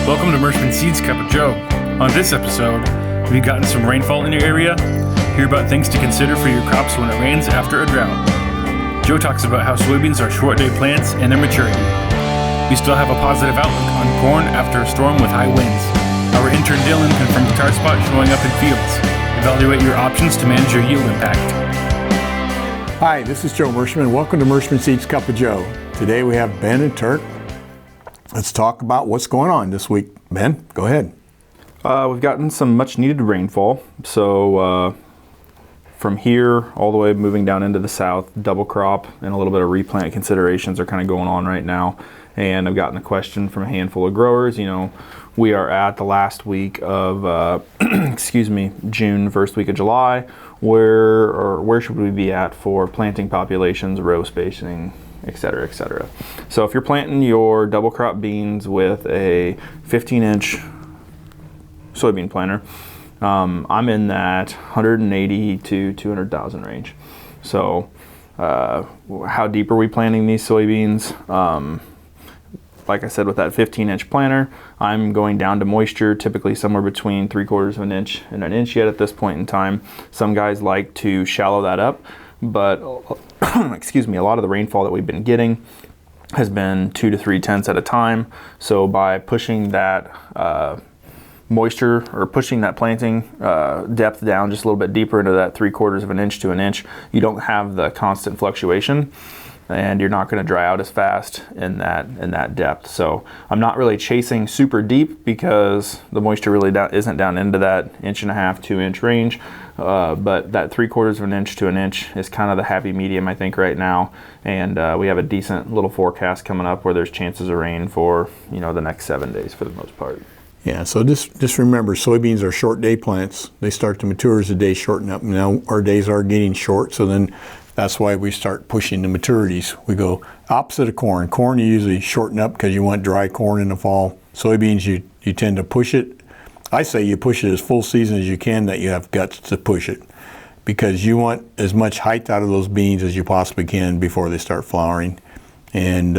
Welcome to Mershman Seeds Cup of Joe. On this episode, we've gotten some rainfall in your area, hear about things to consider for your crops when it rains after a drought. Joe talks about how soybeans are short day plants and their maturity. We still have a positive outlook on corn after a storm with high winds. Our intern Dylan confirmed tar spot showing up in fields. Evaluate your options to manage your yield impact. Hi, this is Joe Mershman. Welcome to Mershman Seeds Cup of Joe. Today we have Ben and Turk. Let's talk about what's going on this week. Ben, go ahead. We've gotten some much needed rainfall. So from here all the way moving down into the south, double crop and a little bit of replant considerations are kind of going on right now. And I've gotten a question from a handful of growers. You know, we are at the last week of, June, first week of July. Where should we be at for planting populations, row spacing, et cetera, et cetera. So if you're planting your double crop beans with a 15-inch soybean planter, I'm in that 180 to 200,000 range. So how deep are we planting these soybeans? Like I said, with that 15-inch planter, I'm going down to moisture, typically somewhere between 3/4 of an inch and an inch yet at this point in time. Some guys like to shallow that up, but a lot of the rainfall that we've been getting has been 2 to 3 tenths at a time. So by pushing that moisture or pushing that planting depth down just a little bit deeper into that 3/4 of an inch to an inch, you don't have the constant fluctuation, and you're not going to dry out as fast in that depth. So I'm not really chasing super deep because the moisture really isn't down into that 1.5 to 2 inch range. But that 3/4 of an inch to an inch is kind of the happy medium, I think, right now. And we have a decent little forecast coming up where there's chances of rain for, the next 7 days for the most part. Yeah, so just remember, soybeans are short day plants. They start to mature as the days shorten up. Now our days are getting short, so then that's why we start pushing the maturities. We go opposite of corn. Corn, you usually shorten up because you want dry corn in the fall. Soybeans, you tend to push it. I say you push it as full season as you can, that you have guts to push it, because you want as much height out of those beans as you possibly can before they start flowering. And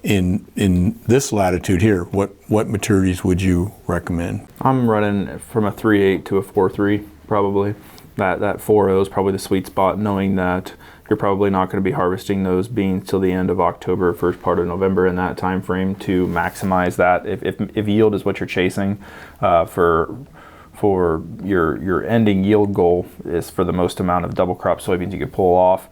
in this latitude here, what maturities would you recommend? I'm running from a 3.8 to a 4.3 probably. That 4.0 is probably the sweet spot, knowing that you're probably not going to be harvesting those beans till the end of October, first part of November in that time frame to maximize that. If yield is what you're chasing, for your ending yield goal is for the most amount of double crop soybeans you could pull off.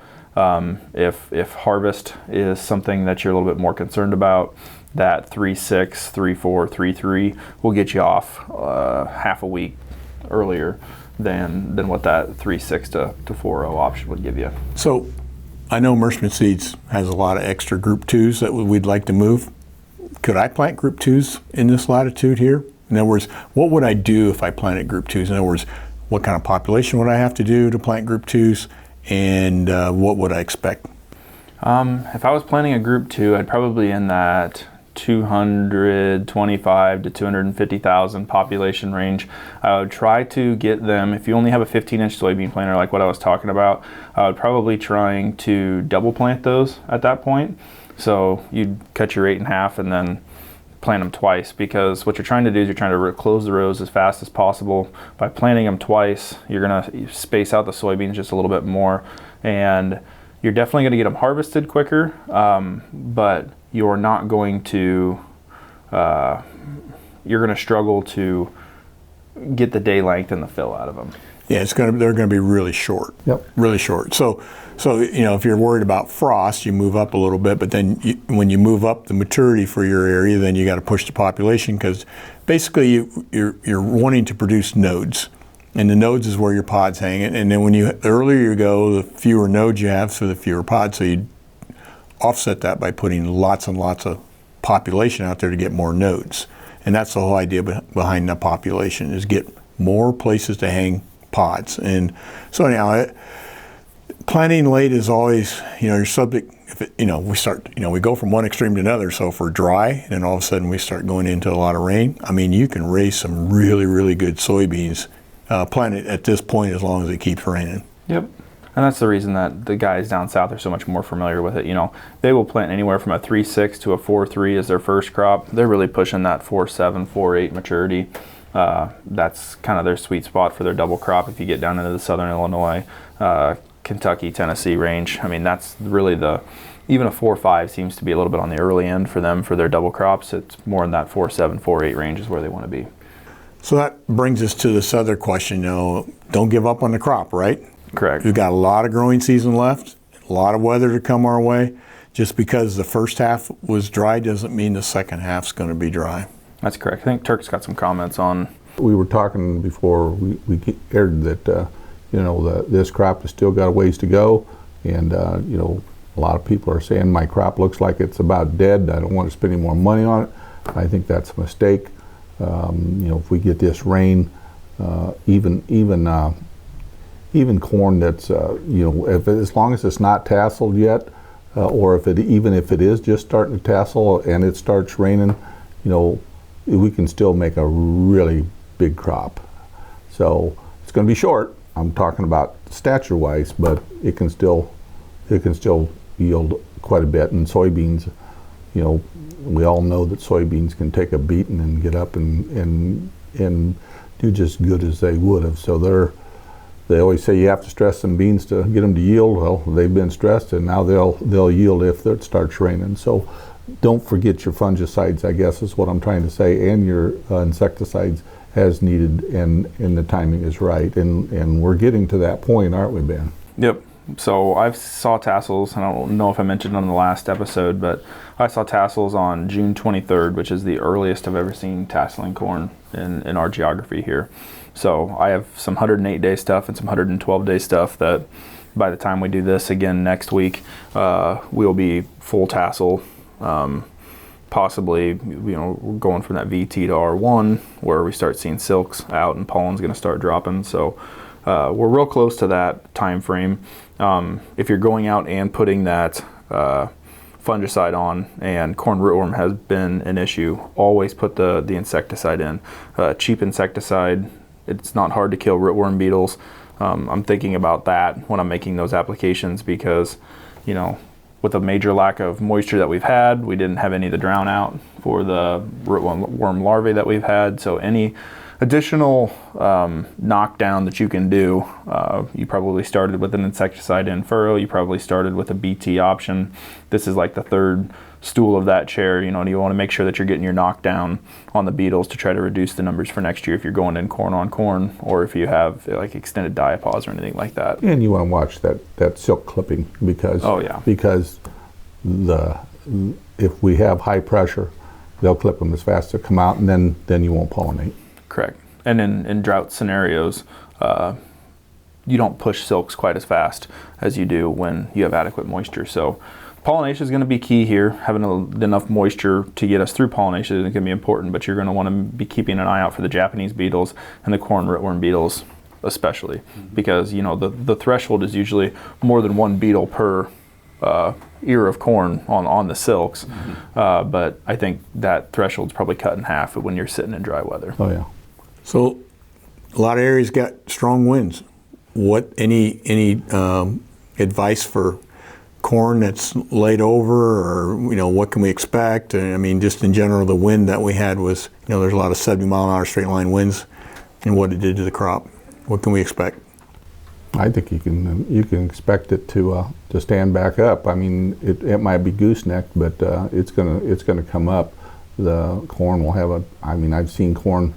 If harvest is something that you're a little bit more concerned about, that 3.6, 3.4, 3.3 will get you off half a week earlier than what that 3.6 to 4.0 option would give you. So I know Mershman Seeds has a lot of extra group 2s that we'd like to move. Could I plant group 2s in this latitude here? In other words, what would I do if I planted group 2s? In other words, what kind of population would I have to do to plant group 2s, and what would I expect? If I was planting a group 2, I'd probably in that 225 to 250,000 population range. I would try to get them, if you only have a 15-inch soybean planter like what I was talking about, I would probably trying to double plant those at that point. So you'd cut your 8 in half and then plant them twice, because what you're trying to do is you're trying to close the rows as fast as possible. By planting them twice, you're going to space out the soybeans just a little bit more, and you're definitely going to get them harvested quicker, but you're not going to, you're going to struggle to get the day length and the fill out of them. Yeah, they're going to be really short. Yep. Really short. So if you're worried about frost, you move up a little bit, but then when you move up the maturity for your area, then you got to push the population, because basically you're wanting to produce nodes. And the nodes is where your pods hang. And then the earlier you go, the fewer nodes you have, so the fewer pods. So you offset that by putting lots and lots of population out there to get more nodes. And that's the whole idea behind the population, is get more places to hang pods. And so anyhow, planting late is always, you're subject, we go from one extreme to another. So if we're dry, then all of a sudden we start going into a lot of rain. I mean, you can raise some really, really good soybeans planted at this point as long as it keeps raining. Yep. And that's the reason that the guys down south are so much more familiar with it. You know, they will plant anywhere from a 3.6 to a 4.3 as their first crop. They're really pushing that 4.7, 4.8 maturity. That's kind of their sweet spot for their double crop. If you get down into the southern Illinois, Kentucky, Tennessee range, I mean, that's really even a 4.5 seems to be a little bit on the early end for them for their double crops. It's more in that 4.7, 4.8 range is where they want to be. So that brings us to this other question, don't give up on the crop, right? Correct. We've got a lot of growing season left, a lot of weather to come our way. Just because the first half was dry doesn't mean the second half's going to be dry. That's correct. I think Turk's got some comments on. We were talking before we aired that, this crop has still got a ways to go. And, a lot of people are saying my crop looks like it's about dead. I don't want to spend any more money on it. I think that's a mistake. If we get this rain, even corn that's, as long as it's not tasseled yet, or if it is just starting to tassel and it starts raining, we can still make a really big crop. So it's going to be short. I'm talking about stature-wise, but it can still yield quite a bit. And soybeans, we all know that soybeans can take a beating and get up and do just good as they would have. So they always say you have to stress some beans to get them to yield. Well, they've been stressed, and now they'll yield if it starts raining. So don't forget your fungicides, I guess is what I'm trying to say, and your insecticides as needed, and the timing is right. And we're getting to that point, aren't we, Ben? Yep. So I saw tassels, and I don't know if I mentioned on the last episode, but I saw tassels on June 23rd, which is the earliest I've ever seen tasseling corn in our geography here. So I have some 108-day stuff and some 112-day stuff that by the time we do this again next week, we'll be full tassel. Possibly, we're going from that VT to R1, where we start seeing silks out and pollen's going to start dropping. So we're real close to that time frame. If you're going out and putting that fungicide on, and corn rootworm has been an issue, always put the insecticide in. Cheap insecticide. It's not hard to kill rootworm beetles. I'm thinking about that when I'm making those applications because, with a major lack of moisture that we've had, we didn't have any of the drown out for the rootworm larvae that we've had. So any additional knockdown that you can do, you probably started with an insecticide in furrow, you probably started with a BT option. This is like the third stool of that chair. You want to make sure that you're getting your knockdown on the beetles to try to reduce the numbers for next year if you're going in corn on corn, or if you have like extended diapause or anything like that. And you want to watch that silk clipping because if we have high pressure, they'll clip them as fast as they come out, and then you won't pollinate. Correct. And in drought scenarios, you don't push silks quite as fast as you do when you have adequate moisture. So pollination is going to be key here. Having enough moisture to get us through pollination is going to be important, but you're going to want to be keeping an eye out for the Japanese beetles and the corn rootworm beetles especially, because the threshold is usually more than one beetle per ear of corn on the silks. But I think that threshold's probably cut in half when you're sitting in dry weather. Oh yeah. So a lot of areas got strong winds. Any advice for corn that's laid over, or what can we expect? I mean, just in general, the wind that we had was, there's a lot of 70-mile-an-hour straight line winds, and what it did to the crop. What can we expect? I think you can expect it to stand back up. I mean, it might be gooseneck, but it's gonna come up. The corn will have I've seen corn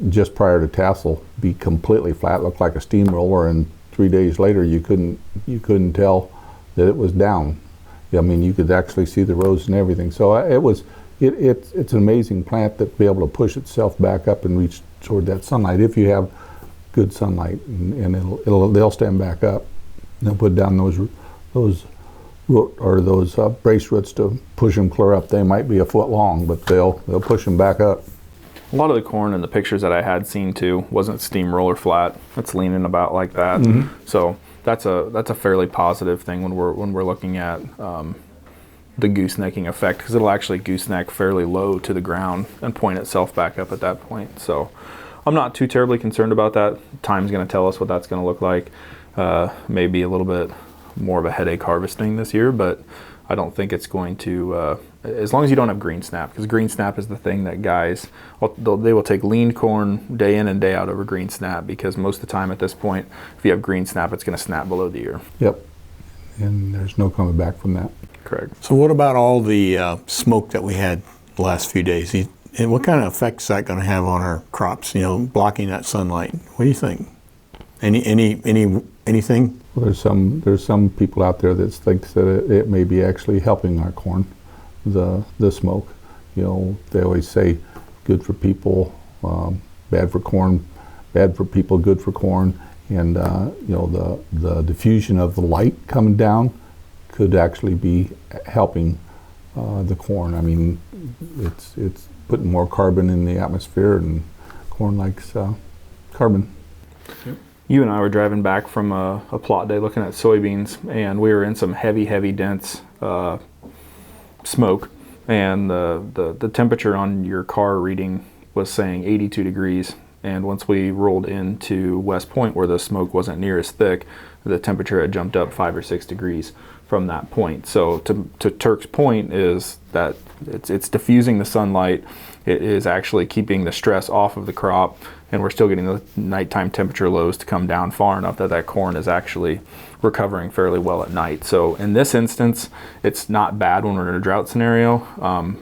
just prior to tassel be completely flat, look like a steamroller, and 3 days later you couldn't tell that it was down. I mean, you could actually see the rows and everything. So it's an amazing plant that be able to push itself back up and reach toward that sunlight if you have good sunlight, and they'll stand back up. They'll put down those brace roots to push them clear up. They might be a foot long, but they'll push them back up. A lot of the corn in the pictures that I had seen too wasn't steamroller flat. It's leaning about like that. So that's a fairly positive thing when we're looking at the goosenecking effect, because it'll actually gooseneck fairly low to the ground and point itself back up at that point. So I'm not too terribly concerned about that. Time's going to tell us what that's going to look like. May be a little bit more of a headache harvesting this year, but I don't think it's going to, as long as you don't have green snap, because green snap is the thing that guys, they will take lean corn day in and day out over green snap, because most of the time at this point, if you have green snap, it's going to snap below the ear. Yep. And there's no coming back from that. Correct. So what about all the smoke that we had the last few days? And what kind of effect is that going to have on our crops, blocking that sunlight? What do you think? Anything? Well, there's some people out there that think that it may be actually helping our corn, the smoke. They always say good for people, bad for corn, bad for people, good for corn. And the diffusion of the light coming down could actually be helping the corn. I mean, it's putting more carbon in the atmosphere, and corn likes carbon. Yep. You and I were driving back from a plot day looking at soybeans, and we were in some heavy, dense smoke, and the temperature on your car reading was saying 82 degrees. And once we rolled into West Point, where the smoke wasn't near as thick, the temperature had jumped up 5 or 6 degrees from that point. So to Turk's point is that it's diffusing the sunlight. It is actually keeping the stress off of the crop, and we're still getting the nighttime temperature lows to come down far enough that corn is actually recovering fairly well at night. So in this instance, it's not bad when we're in a drought scenario,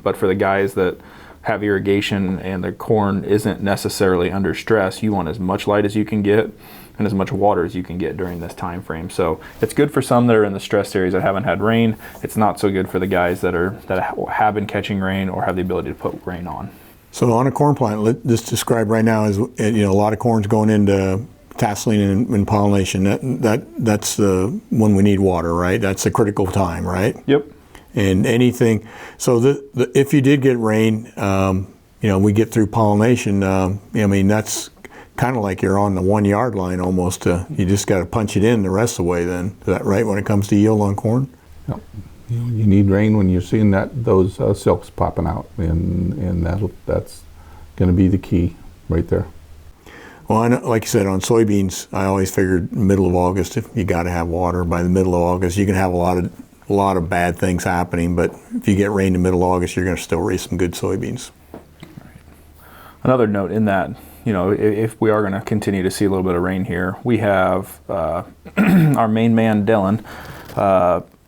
but for the guys that have irrigation and the corn isn't necessarily under stress, you want as much light as you can get and as much water as you can get during this time frame. So it's good for some that are in the stressed areas that haven't had rain. It's not so good for the guys that have been catching rain or have the ability to put rain on. So on a corn plant, let's describe right now as a lot of corn's going into tasseling and pollination. That's the when we need water, right? That's the critical time, right? Yep. And anything, so if you did get rain, we get through pollination. That's kind of like you're on the 1 yard line almost. You just got to punch it in the rest of the way. Then is that right when it comes to yield on corn? Yep. You need rain when you're seeing those silks popping out, and that's going to be the key right there. Well, I know, like you said, on soybeans, I always figured middle of August, if you got to have water by the middle of August, you can have a lot of bad things happening, but if you get rain in the middle of August, you're going to still raise some good soybeans. Another note in that, if we are going to continue to see a little bit of rain here, we have our main man, Dylan,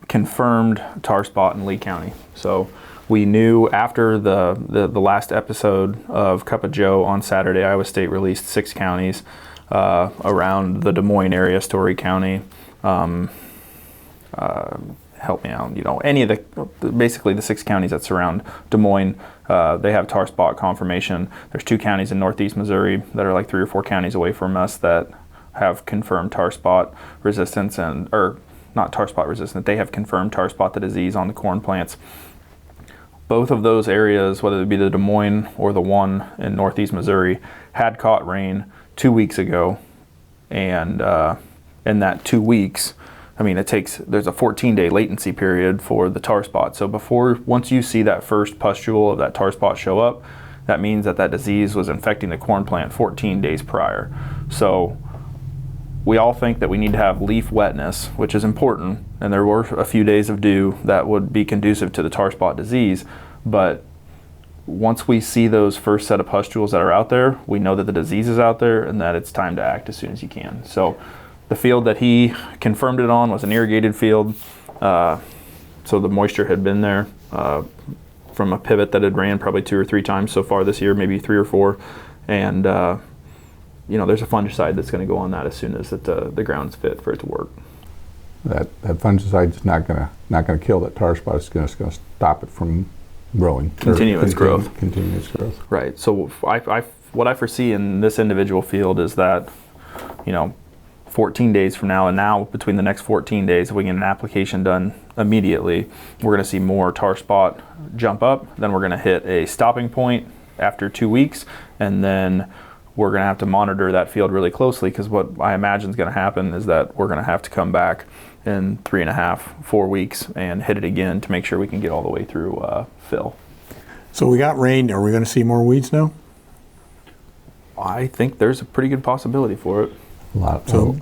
confirmed tar spot in Lee County. So we knew after the last episode of Cup of Joe on Saturday, Iowa State released 6 counties around the Des Moines area, Story County, help me out, any of basically the 6 counties that surround Des Moines, they have tar spot confirmation. There's 2 counties in northeast Missouri that are like 3 or 4 counties away from us that have confirmed tar spot resistance, or not tar spot resistant, they have confirmed tar spot, the disease on the corn plants. Both of those areas, whether it be the Des Moines or the one in northeast Missouri, had caught rain 2 weeks ago, and in that 2 weeks, there's a 14-day latency period for the tar spot. So once you see that first pustule of that tar spot show up, that means that disease was infecting the corn plant 14 days prior. So we all think that we need to have leaf wetness, which is important, and there were a few days of dew that would be conducive to the tar spot disease. But once we see those first set of pustules that are out there, we know that the disease is out there and that it's time to act as soon as you can. So the field that he confirmed it on was an irrigated field, so the moisture had been there from a pivot that had ran probably 2 or 3 times so far this year, maybe 3 or 4, and there's a fungicide that's going to go on that as soon as the ground's fit for it to work. That fungicide is not going to kill that tar spot. It's going to stop it from growing. Continue its growth. Right. So what I foresee in this individual field is that 14 days from now, and now between the next 14 days, if we get an application done immediately, we're going to see more tar spot jump up. Then we're going to hit a stopping point after 2 weeks, and then we're going to have to monitor that field really closely, because what I imagine is going to happen is that we're going to have to come back in 3.5, 4 weeks and hit it again to make sure we can get all the way through fill. So we got rain. Are we going to see more weeds now? I think there's a pretty good possibility for it. So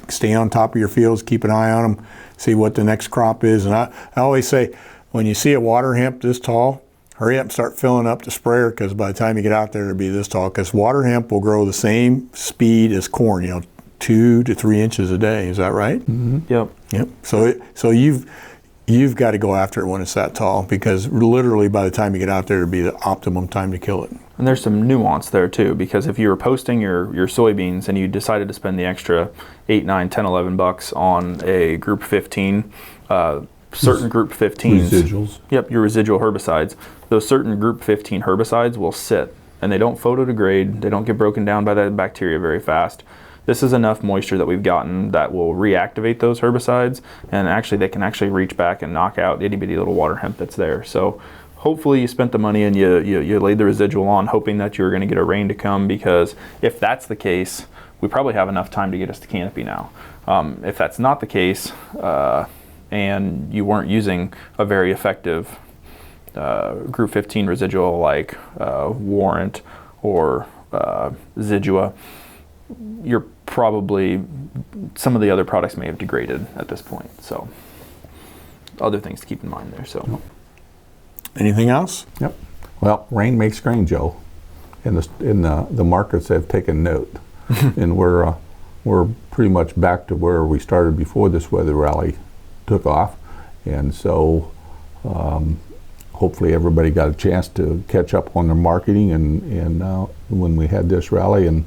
stay on top of your fields, keep an eye on them, see what the next crop is. And I always say, when you see a water hemp this tall, hurry up and start filling up the sprayer, because by the time you get out there, it'll be this tall. Because water hemp will grow the same speed as corn, 2 to 3 inches a day. Is that right? Mm-hmm. Yep. Yep. So you've got to go after it when it's that tall, because literally by the time you get out there, it'll be the optimum time to kill it. And there's some nuance there too, because if you were posting your soybeans and you decided to spend the extra 8, 9, 10, 11 bucks on a group 15, certain group 15s. Residuals. Yep, your residual herbicides. Those certain group 15 herbicides will sit, and they don't photodegrade, they don't get broken down by that bacteria very fast. This is enough moisture that we've gotten that will reactivate those herbicides, and actually they can actually reach back and knock out itty bitty little water hemp that's there. So hopefully you spent the money and you laid the residual on hoping that you were going to get a rain to come, because if that's the case, we probably have enough time to get us to canopy now. If that's not the case, and you weren't using a very effective group 15 residual like Warrant or Zidua, you're probably, some of the other products may have degraded at this point. So other things to keep in mind there. So anything else? Yep. Well, rain makes grain, Joe, and the markets have taken note, and we're pretty much back to where we started before this weather rally took off, and so hopefully everybody got a chance to catch up on their marketing and when we had this rally, and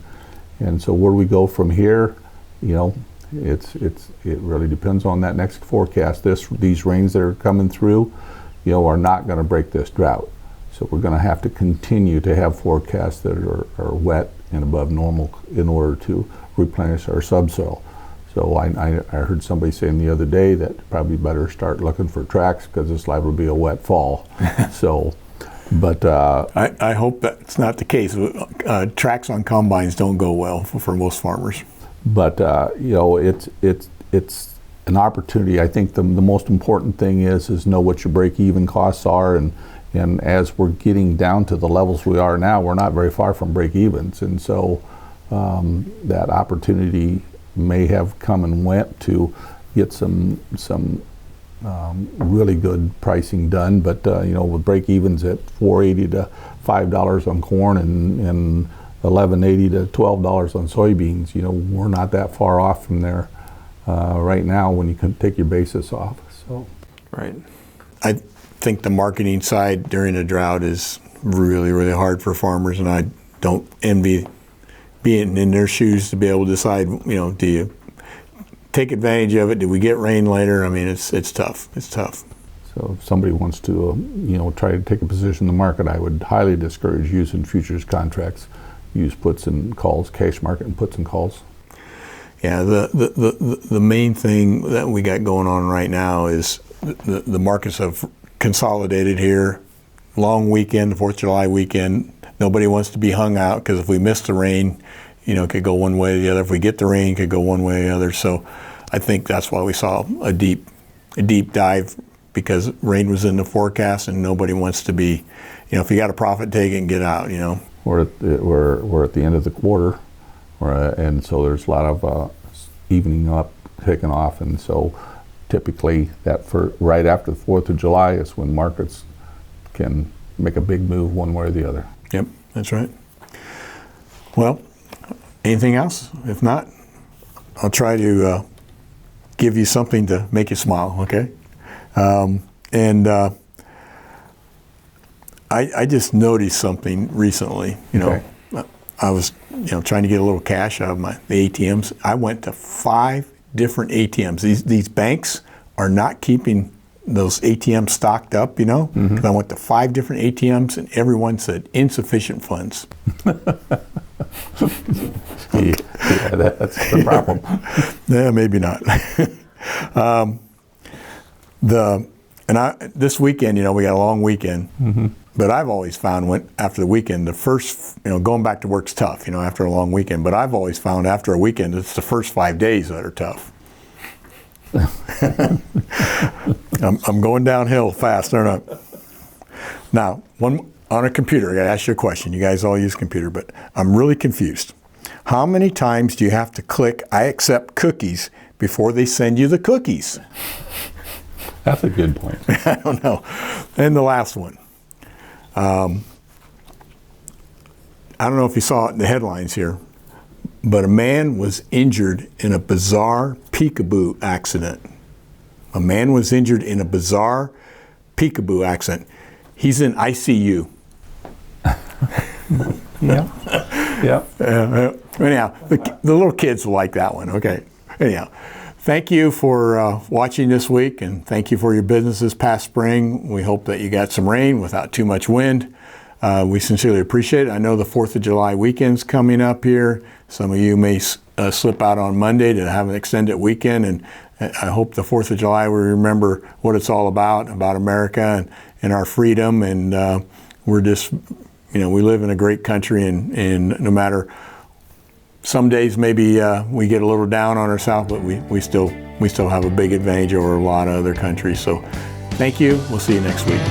so where we go from here, it really depends on that next forecast. These rains that are coming through, are not going to break this drought. So we're going to have to continue to have forecasts that are wet and above normal in order to replenish our subsoil. So I heard somebody saying the other day that probably better start looking for tracks, because it's liable to be a wet fall. So, but I hope that's not the case. Tracks on combines don't go well for most farmers. But it's an opportunity. I think the most important thing is know what your break-even costs are, and as we're getting down to the levels we are now, we're not very far from break-evens, and so that opportunity may have come and went to get some really good pricing done. But with break-evens at $4.80 to $5 on corn and $11.80 to $12 on soybeans, we're not that far off from there right now when you can take your basis off. So, right. I think the marketing side during a drought is really, really hard for farmers, and I don't envy being in their shoes to be able to decide, do you take advantage of it? Do we get rain later? I mean, it's tough. It's tough. So if somebody wants to, try to take a position in the market, I would highly discourage using futures contracts. Use puts and calls, cash market and puts and calls. Yeah, the main thing that we got going on right now is the markets have consolidated here. Long weekend, 4th of July weekend. Nobody wants to be hung out, because if we miss the rain, it could go one way or the other. If we get the rain, it could go one way or the other. So I think that's why we saw a deep dive, because rain was in the forecast, and nobody wants to be, if you got a profit, take it and get out. We're at the end of the quarter, and so there's a lot of evening up, taking off, and so typically right after the 4th of July is when markets can make a big move one way or the other. Yep, that's right. Well, anything else? If not, I'll try to give you something to make you smile, okay? I just noticed something recently. Okay. I was trying to get a little cash out of the ATMs. I went to 5 different ATMs. These banks are not keeping those ATMs stocked up, because I went to 5 different ATMs, and everyone said insufficient funds. Yeah, that's the problem. Yeah, maybe not. This weekend, we got a long weekend. Mm-hmm. But I've always found after the weekend, the first, going back to work's tough, after a long weekend. But I've always found after a weekend, it's the first 5 days that are tough. I'm going downhill fast, aren't I? Now, on a computer, I got to ask you a question. You guys all use computer, but I'm really confused. How many times do you have to click I accept cookies before they send you the cookies? That's a good point. I don't know. And the last one. I don't know if you saw it in the headlines here, but a man was injured in a bizarre peekaboo accident. A man was injured in a bizarre peekaboo accident. He's in ICU. Yeah. Anyhow, the little kids will like that one. Okay. Anyhow, thank you for watching this week, and thank you for your business this past spring. We hope that you got some rain without too much wind. We sincerely appreciate it. I know the 4th of July weekend's coming up here. Some of you may slip out on Monday to have an extended weekend, and I hope the 4th of July we remember what it's all about America and our freedom, and we're just, we live in a great country, and no matter, some days maybe we get a little down on ourselves, but we still have a big advantage over a lot of other countries. So thank you. We'll see you next week.